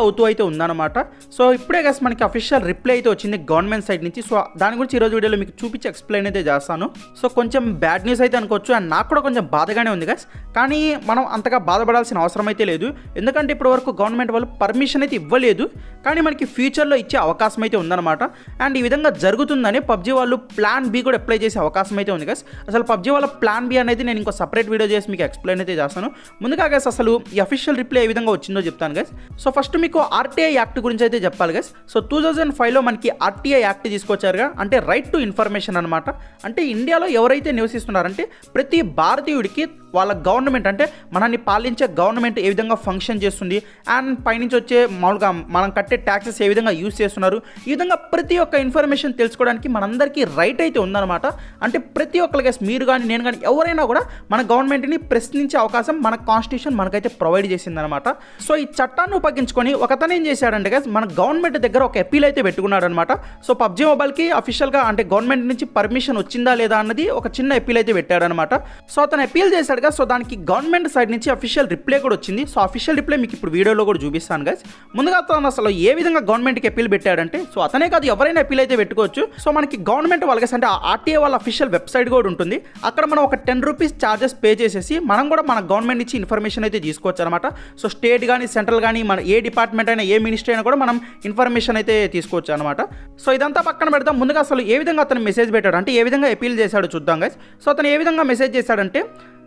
అవుతూ అయితే ఉందన్నమాట. సో ఇప్పుడే గైస్ మనకి అఫీషియల్ రిప్లై అయితే వచ్చింది గవర్నమెంట్ సైడ్ నుంచి. సో దాని గురించి ఈరోజు వీడియోలో మీకు చూపించి ఎక్స్ప్లెయిన్ అయితే చేస్తాను. సో కొంచెం బ్యాడ్ న్యూస్ అయితే అనుకోవచ్చు, అండ్ నాకు కూడా కొంచెం బాధగానే ఉంది గైస్. కానీ మనం అంతగా బాధపడాల్సిన అవసరం అయితే లేదు, ఎందుకంటే ఇప్పటి వరకు గవర్నమెంట్ వాళ్ళు పర్మిషన్ అయితే ఇవ్వలేదు, కానీ మనకి ఫ్యూచర్లో ఇచ్చే అవకాశం అయితే ఉందన్నమాట. అండ్ ఈ విధంగా జరుగుతుందని పబ్జీ వాళ్ళు ప్లాన్ బి కూడా అప్లై చేసే అవకాశం అయితే ఉంది గైస్. అసలు పబ్జీ వాళ్ళ ప్లాన్ బి అనేది నేను ఇంకో సపరేట్ వీడియో చేసి మీకు ఎక్స్ప్లెయిన్ అయితే చేస్తాను. ముందుగా గైస్ అసలు ఈ అఫీషియల్ రిప్లై ఏ విధంగా వచ్చిందో చెప్తాను గైస్. సో ఫస్ట్ మీకు ఆర్టీఐ యాక్ట్ గురించి అయితే చెప్పాలి గైస్. సో 2005లో మనకి ఆర్టీఐ యాక్ట్ తీసుకొచ్చారుగా, అంటే రైట్ టు ఇన్ఫర్మేషన్ అనమాట. అంటే ఇండియాలో ఎవరైతే నివసిస్తున్నారంటే ప్రతి భారతీయుడికి వాళ్ళ గవర్నమెంట్, అంటే మనల్ని పాలించే గవర్నమెంట్ ఏ విధంగా ఫంక్షన్ చేస్తుంది, అండ్ పైనుంచి వచ్చే మామూలుగా మనం కట్టే ట్యాక్సెస్ ఏ విధంగా యూజ్ చేస్తున్నారు, ఈ విధంగా ప్రతి ఒక్క ఇన్ఫర్మేషన్ తెలుసుకోవడానికి మనందరికీ రైట్ అయితే ఉందన్నమాట. అంటే ప్రతి ఒక్కరు గైస్, మీరు కానీ నేను కానీ ఎవరైనా కూడా మన గవర్నమెంట్ని ప్రశ్నించే అవకాశం మన కాన్స్టిట్యూషన్ మనకైతే ప్రొవైడ్ చేసిందనమాట. సో ఈ చట్టాన్ని ఉపయోగించుకొని ఒకతను ఏం చేశాడంటే గైస్, మన గవర్నమెంట్ దగ్గర ఒక అపీల్ అయితే పెట్టుకున్నాడు అనమాట. సో పబ్జీ మొబైల్కి అఫీషియల్గా అంటే గవర్నమెంట్ నుంచి పర్మిషన్ వచ్చిందా లేదా అన్నది ఒక చిన్న అపీల్ అయితే పెట్టాడనమాట. సో అతను అపీల్ చేశాడు. సో దానికి గవర్నమెంట్ సైడ్ నుంచి అఫీషియల్ రిప్లై కూడా వచ్చింది. సో అఫీషియల్ రిప్లై మీకు ఇప్పుడు వీడియోలో కూడా చూపిస్తాను గైస్. ముందుగా అతను అసలు ఏ విధంగా గవర్నమెంట్కి అపీల్ పెట్టాడంటే, సో అతనే కాదు ఎవరైనా అపీల్ అయితే పెట్టుకోవచ్చు. సో మనకి గవర్నమెంట్ వాళ్ళకి అంటే ఆర్టీఐ వాళ్ళ అఫీషియల్ వెబ్సైట్ కూడా ఉంటుంది. అక్కడ మనం ఒక 10 రూపీస్ ఛార్జెస్ పే చేసేసి మనం కూడా మన గవర్నమెంట్ నుంచి ఇన్ఫర్మేషన్ అయితే తీసుకోవచ్చు అనమాట. సో స్టేట్ కానీ సెంట్రల్ కానీ మన ఏ డిపార్ట్మెంట్ అయినా ఏ మినిస్ట్రీ అయినా కూడా మనం ఇన్ఫర్మేషన్ అయితే తీసుకోవచ్చు అనమాట. సో ఇదంతా పక్కన పెడతాం. ముందుగా అసలు ఏ విధంగా అతను మెసేజ్ పెట్టాడు అంటే ఏ విధంగా అపీల్ చేశాడో చూద్దాం గైస్. సో అతను ఏ విధంగా మెసేజ్ చేశాడంటే,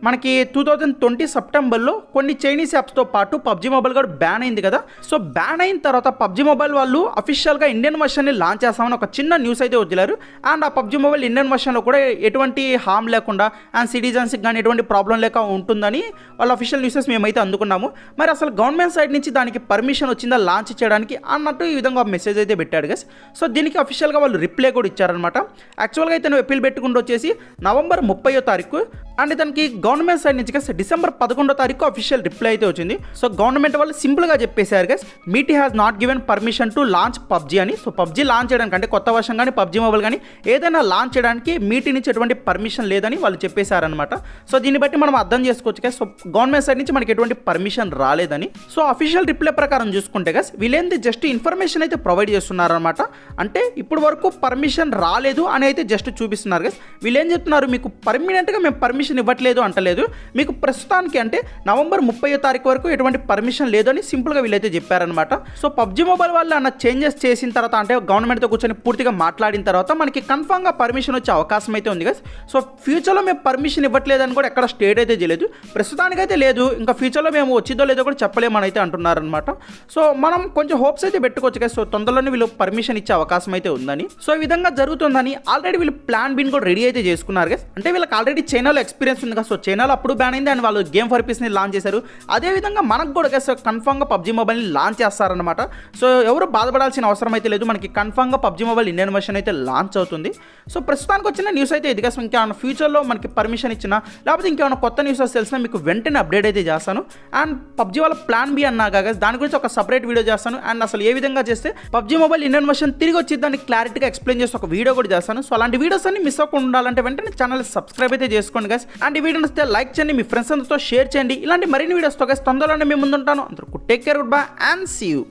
మనకి 2020 సెప్టెంబర్లో కొన్ని చైనీస్ యాప్స్తో పాటు పబ్జీ మొబైల్ కూడా బ్యాన్ అయింది కదా. సో బ్యాన్ అయిన తర్వాత పబ్జీ మొబైల్ వాళ్ళు అఫీషియల్గా ఇండియన్ వర్షన్ని లాంచ్ చేస్తామని ఒక చిన్న న్యూస్ అయితే వదిలారు. అండ్ ఆ పబ్జీ మొబైల్ ఇండియన్ వర్షన్లో కూడా ఎటువంటి హామ్ లేకుండా అండ్ సిటిజన్స్కి కానీ ఎటువంటి ప్రాబ్లం లేక ఉంటుందని వాళ్ళ అఫీషియల్ న్యూసెస్ మేమైతే అందుకున్నాము. మరి అసలు గవర్నమెంట్ సైడ్ నుంచి దానికి పర్మిషన్ వచ్చిందా లాంచ్ చేయడానికి అన్నట్టు ఈ విధంగా మెసేజ్ అయితే పెట్టాడు గైస్. సో దీనికి అఫీషియల్గా వాళ్ళు రిప్లై కూడా ఇచ్చారనమాట. యాక్చువల్గా అయితే నేను అపీల్ పెట్టుకుంటూ వచ్చేసి నవంబర్ 30వ తారీఖు, అండ్ దానికి గవర్నమెంట్ సైడ్ నుంచి డిసెంబర్ 11వ తారీఖు అఫీషియల్ రిప్లై అయితే వచ్చింది. సో గవర్నమెంట్ వాళ్ళు సింపుల్గా చెప్పేశారు guys, Meitei has not given permission to launch PUBG అని. సో పబ్జీ లాంచ్ చేయడానికి అంటే కొత్త వర్షన్ కానీ పబ్జీ మొబైల్ కానీ ఏదైనా లాంచ్ చేయడానికి మీటీ నుంచి ఎటువంటి పర్మిషన్ లేదని వాళ్ళు చెప్పేశారనమాట. సో దీన్ని బట్టి మనం అర్థం చేసుకోవచ్చు గైస్, సో గవర్నమెంట్ సైడ్ నుంచి మనకి ఎటువంటి పర్మిషన్ రాలేదని. సో అఫీషియల్ రిప్లై ప్రకారం చూసుకుంటే గైస్, వీళ్ళేంది జస్ట్ ఇన్ఫర్మేషన్ అయితే ప్రొవైడ్ చేస్తున్నారనమాట. అంటే ఇప్పుడు వరకు పర్మిషన్ రాలేదు అని అయితే జస్ట్ చూపిస్తున్నారు గైస్. వీళ్ళు ఏం చెప్తున్నారు, మీకు పర్మనెంట్గా మేము పర్మిషన్ ఇవ్వట్లేదు అంటలేదు, మీకు ప్రస్తుతానికి అంటే నవంబర్ 30వ తారీఖు వరకు ఎటువంటి పర్మిషన్ లేదు అని సింపుల్గా వీళ్ళైతే చెప్పారనమాట. సో పబ్జీ మొబైల్ వాళ్ళు అన్న చేంజెస్ చేసిన తర్వాత అంటే గవర్నమెంట్తో కూర్చొని పూర్తిగా మాట్లాడిన తర్వాత మనకి కన్ఫామ్గా పర్మిషన్ వచ్చే అవకాశం అయితే ఉంది గైస్. సో ఫ్యూచర్లో మేము పర్మిషన్ ఇవ్వట్లేదని కూడా ఎక్కడ స్టేట్ అయితే చేయలేదు, ప్రస్తుతానికైతే లేదు, ఇంకా ఫ్యూచర్లో మేము వచ్చిందో లేదో కూడా చెప్పలేమని అయితే అంటున్నారనమాట. సో మనం కొంచెం హోప్స్ అయితే పెట్టుకోవచ్చు గైస్. సో తొందరలోనే వీళ్ళు పర్మిషన్ ఇచ్చే అవకాశం అయితే ఉందని, సో ఈ విధంగా జరుగుతుందని ఆల్రెడీ వీళ్ళు ప్లాన్ బిన్ కూడా రెడీ అయితే చేసుకున్నారు గైస్. అంటే వీళ్ళకి ఆల్రెడీ చైనాలో ఎక్స్పీరియన్స్ ఉంది కదా. సో చైనాలో అప్పుడు బ్యాన్ అయింది అండ్ వాళ్ళు గేమ్ ఫర్ పీస్ని లాంచ్ చేశారు. అదేవిధంగా మనకు కూడా గైస్ కన్ఫామ్గా పబ్జీ మొబైల్ని లాంచ్ చేస్తారనమాట. సో ఎవరు బాధపడాల్సిన అవసరం అయితే లేదు, మనకి కన్ఫామ్గా పబ్జీ మొబైల్ ఇండియన్ వర్షన్ అయితే లాంచ్ అవుతుంది. సో ప్రస్తుతానికి వచ్చిన న్యూస్ అయితే ఇది గైస్. ఇంకేమైనా ఫ్యూచర్లో మనకి పర్మిషన్ ఇచ్చినా లేకపోతే ఇంకేమైనా కొత్త న్యూస్ తెలిసినా మీకు వెంటనే అప్డేట్ అయితే చేస్తాను. అండ్ పబ్జీ వాళ్ళ ప్లాన్ బి అన్నాగా గైస్, దాని గురించి ఒక సపరేట్ వీడియో చేస్తాను. అండ్ అసలు ఏ విధంగా చేస్తే పబ్జీ మొబైల్ ఇండియన్ వర్షన్ తిరిగి వచ్చి దాన్ని క్లారిటీగా ఎక్స్ప్లెయిన్ చేసి ఒక వీడియో కూడా చేస్తాను. సో అలాంటి వీడియోస్ అన్ని మిస్ అవ్వకుండా ఉండాలంటే వెంటనే ఛానల్ సబ్స్క్రైబ్ అయితే చేసుకోండి గైస్. అండ్ ఈ వీడియో నచ్చితే లైక్ చేయండి, మీ ఫ్రెండ్స్ అందరితో షేర్ చేయండి. ఇలాంటి మరిన్ని వీడియోస్తో గైస్ తొందరలోనే మేము ముందుంటాను. అందరూ take care, good bye and see you.